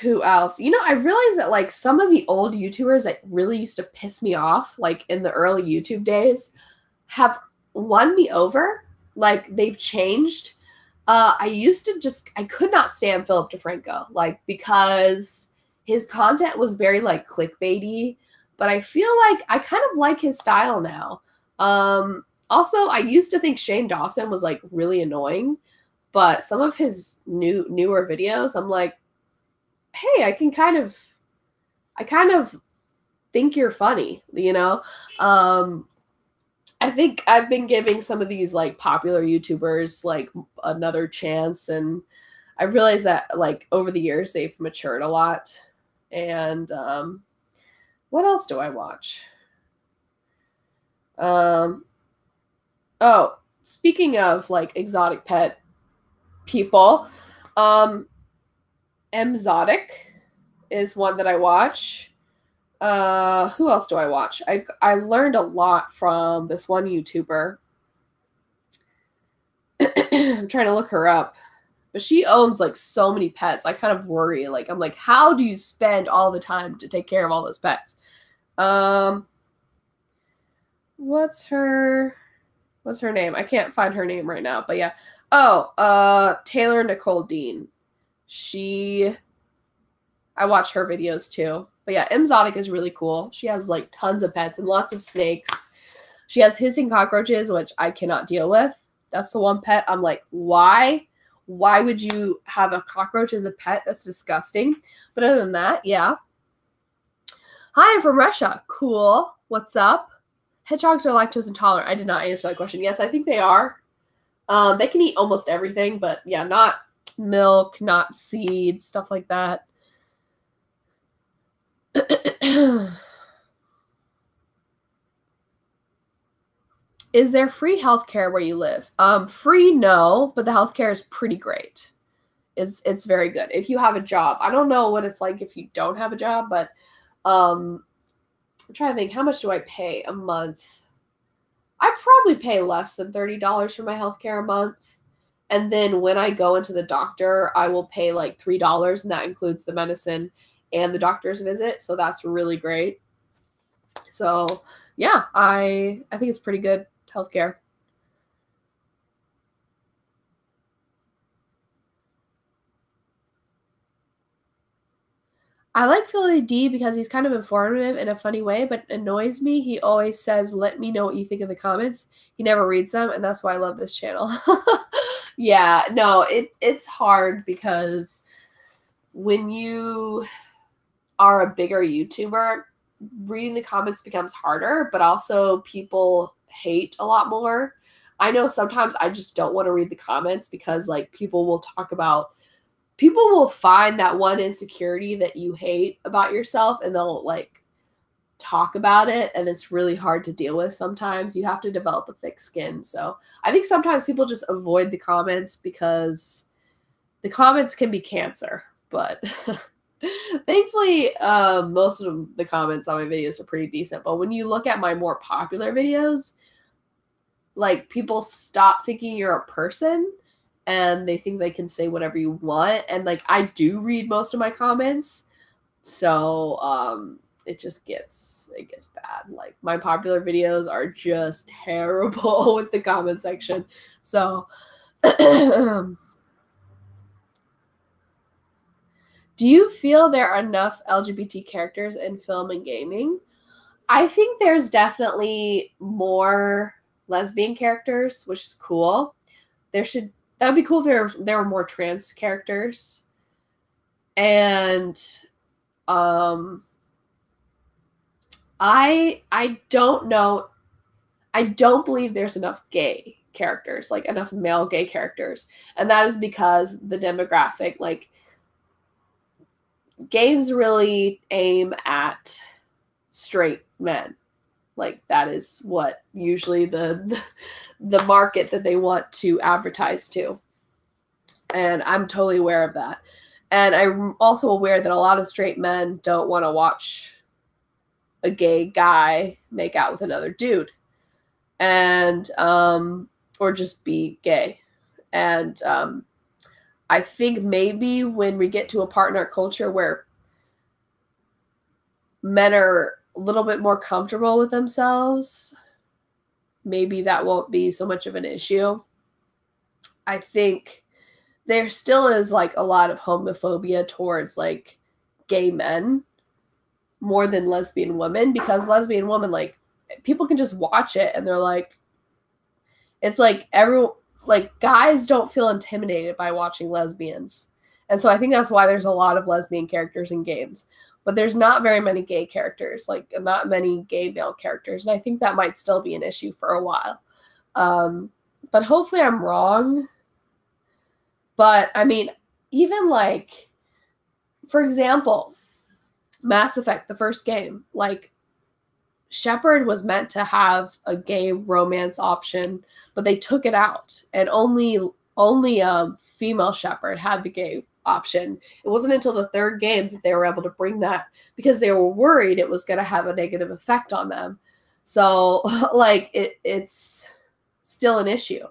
who else. I realized that like some of the old YouTubers that really used to piss me off, like in the early YouTube days, have won me over. Like they've changed. I could not stand Philip DeFranco, like because his content was very like clickbaity, but I feel like I kind of like his style now. Also, I used to think Shane Dawson was like really annoying, but some of his newer videos, I'm like, hey, I kind of think you're funny, I think I've been giving some of these like popular YouTubers like another chance, and I realized that like over the years they've matured a lot. And what else do I watch? Oh, speaking of like exotic pet people, Exotic is one that I watch. Who else do I watch? I learned a lot from this one YouTuber. I'm trying to look her up, but she owns like so many pets. I kind of worry. Like I'm like, how do you spend all the time to take care of all those pets? What's her name? I can't find her name right now, but yeah. Oh, Taylor Nicole Dean. I watch her videos too. But yeah, Exotic is really cool. She has like tons of pets and lots of snakes. She has hissing cockroaches, which I cannot deal with. That's the one pet I'm like, why? Why would you have a cockroach as a pet? That's disgusting. But other than that, yeah. Hi, I'm from Russia. Cool. What's up? Hedgehogs are lactose intolerant. I did not answer that question. Yes, I think they are. They can eat almost everything, but yeah, not milk, not seeds, stuff like that. Is there free healthcare where you live? Free, no, but the healthcare is pretty great. It's very good if you have a job. I don't know what it's like if you don't have a job, but I'm trying to think, how much do I pay a month? I probably pay less than $30 for my healthcare a month. And then when I go into the doctor, I will pay like $3, and that includes the medicine and the doctor's visit. So that's really great. So yeah, I think it's pretty good healthcare. I like Philly D because he's kind of informative in a funny way, but annoys me. He always says, let me know what you think in the comments. He never reads them, and that's why I love this channel. Yeah, no, it's hard because when you are a bigger YouTuber, reading the comments becomes harder, but also people hate a lot more. I know sometimes I just don't want to read the comments because like people will find that one insecurity that you hate about yourself, and they'll like talk about it, and it's really hard to deal with. Sometimes you have to develop a thick skin. So I think sometimes people just avoid the comments because the comments can be cancer, but thankfully most of the comments on my videos are pretty decent. But when you look at my more popular videos, like people stop thinking you're a person and they think they can say whatever you want. And like I do read most of my comments, so it gets bad. Like my popular videos are just terrible with the comment section. So do you feel there are enough LGBT characters in film and gaming? I think there's definitely more lesbian characters, which is cool. That would be cool if there were more trans characters. And I don't know. I don't believe there's enough gay characters, like enough male gay characters. And that is because the demographic, like, games really aim at straight men. Like, that is what usually the market that they want to advertise to. And I'm totally aware of that. And I'm also aware that a lot of straight men don't want to watch a gay guy make out with another dude. And or just be gay. And I think maybe when we get to a part in our culture where men are a little bit more comfortable with themselves, maybe that won't be so much of an issue. I think there still is like a lot of homophobia towards like gay men more than lesbian women, because lesbian women, like, people can just watch it and they're like, it's like guys don't feel intimidated by watching lesbians. And so I think that's why there's a lot of lesbian characters in games. But there's not very many gay characters, like not many gay male characters. And I think that might still be an issue for a while. But hopefully I'm wrong. But I mean, even like, for example, Mass Effect, the first game, like, Shepard was meant to have a gay romance option, but they took it out, and only female Shepard had the gay option. It wasn't until the third game that they were able to bring that, because they were worried it was going to have a negative effect on them. So like it's still an issue.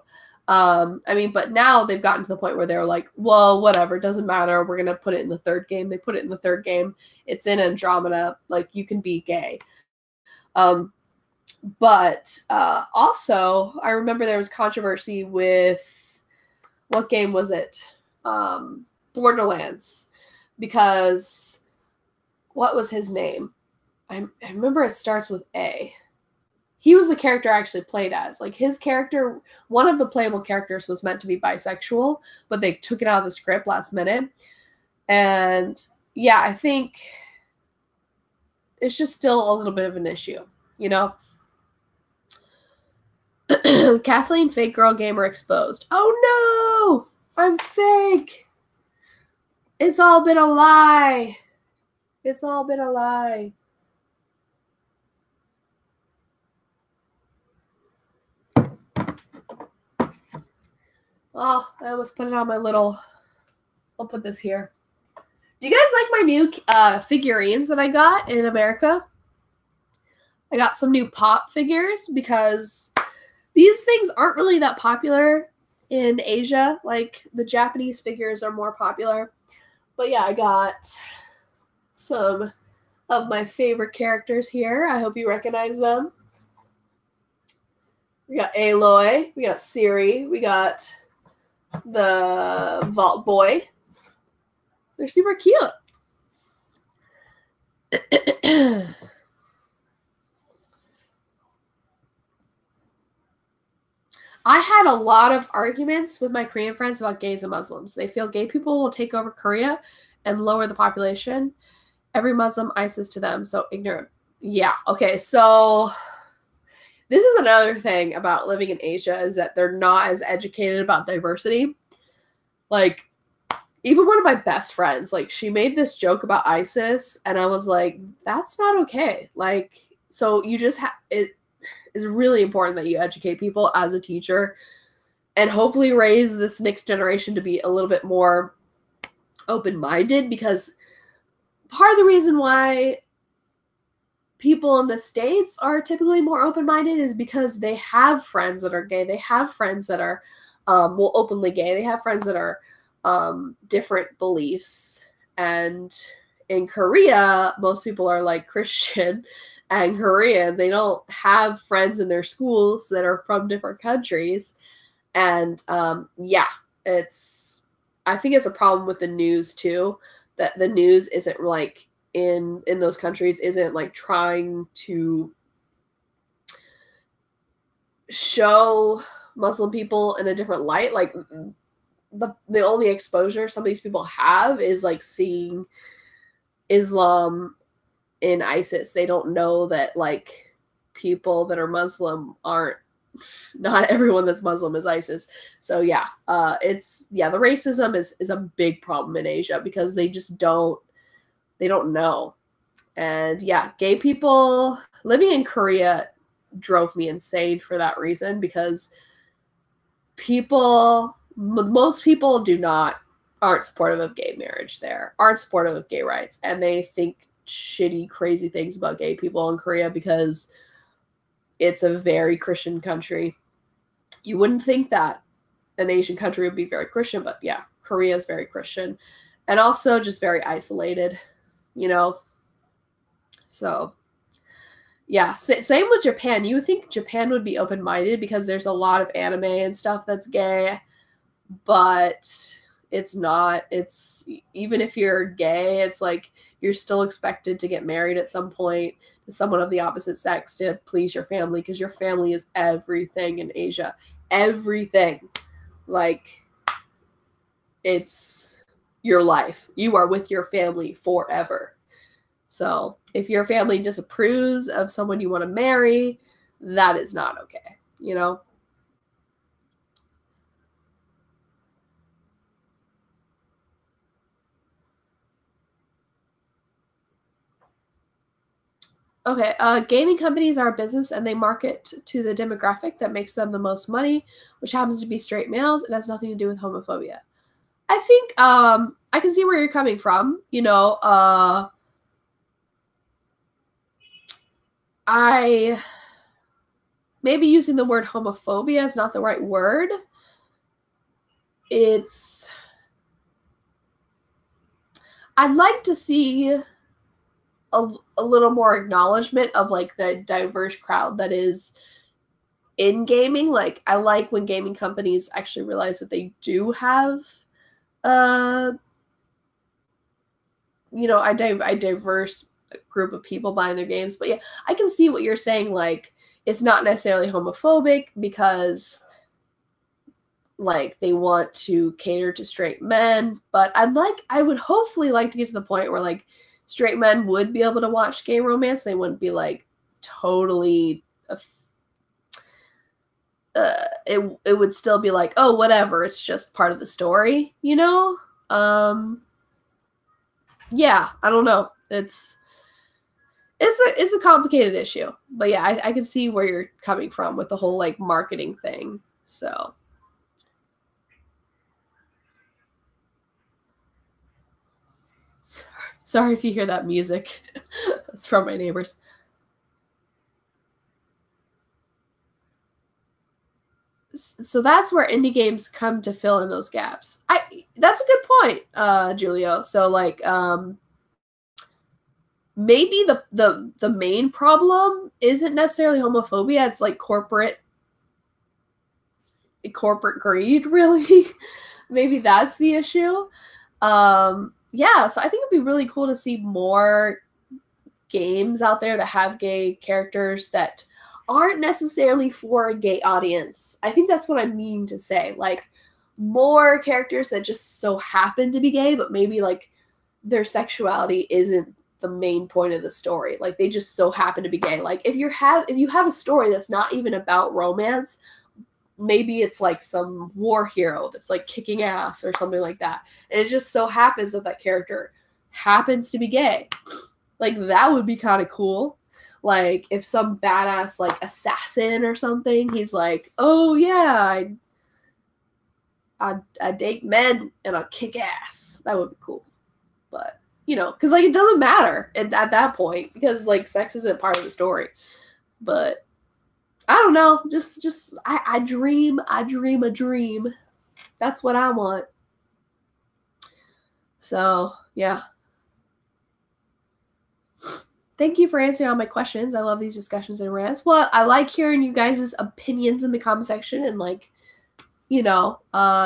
I mean, but now they've gotten to the point where they're like, well, whatever, doesn't matter. We're going to put it in the third game. They put it in the third game. It's in Andromeda. Like, you can be gay. But also, I remember there was controversy with, what game was it? Borderlands. Because, what was his name? I remember it starts with A. He was the character I actually played as. Like, his character, one of the playable characters was meant to be bisexual, but they took it out of the script last minute. And yeah, I think it's just still a little bit of an issue, you know? Kathleen, fake girl gamer exposed. Oh no! I'm fake! It's all been a lie! It's all been a lie. Oh, I almost put it on my little... I'll put this here. Do you guys like my new figurines that I got in America? I got some new Pop figures because these things aren't really that popular in Asia. Like, the Japanese figures are more popular. But yeah, I got some of my favorite characters here. I hope you recognize them. We got Aloy. We got Siri. We got the Vault Boy. They're super cute. I had a lot of arguments with my Korean friends about gays and Muslims. They feel gay people will take over Korea and lower the population. Every Muslim ISIS to them, so ignorant. Yeah, okay, so this is another thing about living in Asia, is that they're not as educated about diversity. Like, even one of my best friends, like, she made this joke about ISIS, and I was like, that's not okay. Like, so you just it is really important that you educate people as a teacher and hopefully raise this next generation to be a little bit more open-minded, because part of the reason why people in the States are typically more open-minded is because they have friends that are gay. They have friends that are, openly gay. They have friends that are different beliefs. And in Korea, most people are like Christian and Korean. They don't have friends in their schools that are from different countries. And yeah, I think it's a problem with the news too, that the news isn't like in those countries isn't like trying to show Muslim people in a different light. Like, the only exposure some of these people have is like seeing Islam in ISIS. They don't know that like people that are Muslim aren't, not everyone that's Muslim is ISIS. So yeah, the racism is a big problem in Asia because they just don't know. And yeah, gay people living in Korea drove me insane for that reason, because most people aren't supportive of gay marriage there, aren't supportive of gay rights, and they think shitty, crazy things about gay people in Korea because it's a very Christian country. You wouldn't think that an Asian country would be very Christian, but yeah, Korea is very Christian, and also just very isolated, you know? So yeah, same with Japan. You would think Japan would be open-minded because there's a lot of anime and stuff that's gay, but it's not. It's, even if you're gay, it's like you're still expected to get married at some point to someone of the opposite sex to please your family, because your family is everything in Asia. Everything. Like, it's your life. You are with your family forever. So if your family disapproves of someone you want to marry, that is not okay, you know? Okay, gaming companies are a business and they market to the demographic that makes them the most money, which happens to be straight males. It has nothing to do with homophobia. I think I can see where you're coming from. You know, I maybe using the word homophobia is not the right word. I'd like to see a little more acknowledgement of like the diverse crowd that is in gaming. Like, I like when gaming companies actually realize that they do have a diverse group of people buying their games. But yeah, I can see what you're saying. Like, it's not necessarily homophobic because like they want to cater to straight men, but I would hopefully like to get to the point where like straight men would be able to watch gay romance. They wouldn't be like totally it would still be like, oh, whatever, it's just part of the story, you know? Yeah, I don't know. It's a complicated issue. But yeah, I can see where you're coming from with the whole like marketing thing. So sorry if you hear that music. It's from my neighbors. So that's where indie games come to fill in those gaps. That's a good point, Julio. So like maybe the main problem isn't necessarily homophobia, it's like corporate greed, really. Maybe that's the issue. Yeah, so I think it'd be really cool to see more games out there that have gay characters that aren't necessarily for a gay audience. I think that's what I mean to say. Like, more characters that just so happen to be gay, but maybe like their sexuality isn't the main point of the story. Like, they just so happen to be gay. Like, if you have a story that's not even about romance, maybe it's like some war hero that's like kicking ass or something like that, and it just so happens that that character happens to be gay. Like, that would be kind of cool. Like, if some badass like assassin or something, he's like, oh yeah, I date men and I kick ass. That would be cool. But you know, because like it doesn't matter at that point, because like sex isn't part of the story. But I don't know. Just I dream a dream. That's what I want. So yeah. Thank you for answering all my questions. I love these discussions and rants. Well, I like hearing you guys' opinions in the comment section and like, you know,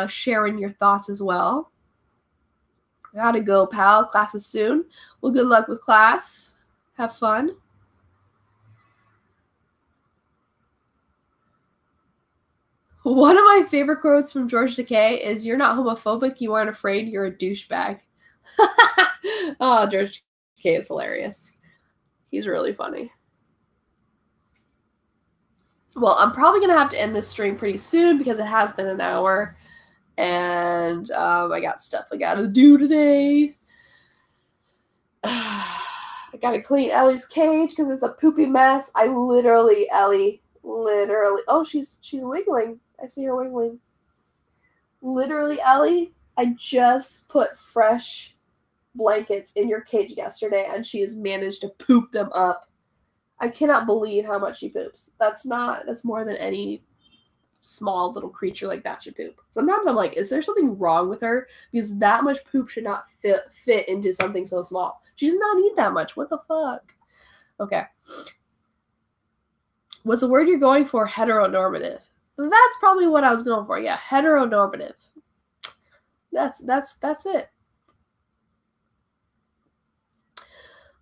sharing your thoughts as well. Gotta go, pal. Class is soon. Well, good luck with class. Have fun. One of my favorite quotes from George Takei is, "You're not homophobic, you aren't afraid, you're a douchebag." Oh, George Takei is hilarious. He's really funny. Well, I'm probably going to have to end this stream pretty soon because it has been an hour. And I got stuff I got to do today. I got to clean Ellie's cage because it's a poopy mess. Ellie, oh, she's wiggling. I see her wiggling. Literally, Ellie, I just put fresh blankets in your cage yesterday and she has managed to poop them up. I cannot believe how much she poops. That's more than any small little creature like that should poop. Sometimes I'm like, is there something wrong with her? Because that much poop should not fit into something so small. She does not need that much. What the fuck? Okay. Was the word you're going for heteronormative? That's probably what I was going for. Yeah, heteronormative. That's it.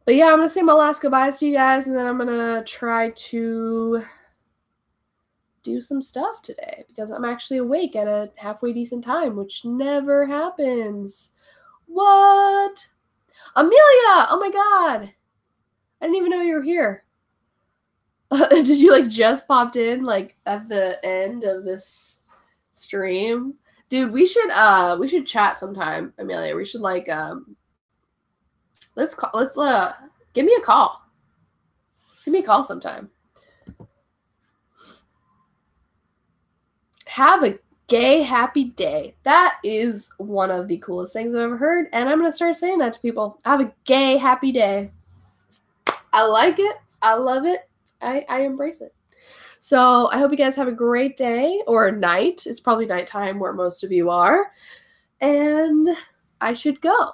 But yeah, I'm going to say my last goodbyes to you guys, and then I'm going to try to do some stuff today because I'm actually awake at a halfway decent time, which never happens. What? Amelia! Oh my god! I didn't even know you were here. Did you like just popped in like at the end of this stream? Dude, we should chat sometime, Amelia. We should like let's give me a call. Give me a call sometime. Have a gay happy day. That is one of the coolest things I've ever heard, and I'm gonna start saying that to people. Have a gay happy day. I like it. I love it. I embrace it. So I hope you guys have a great day or night. It's probably nighttime where most of you are. And I should go.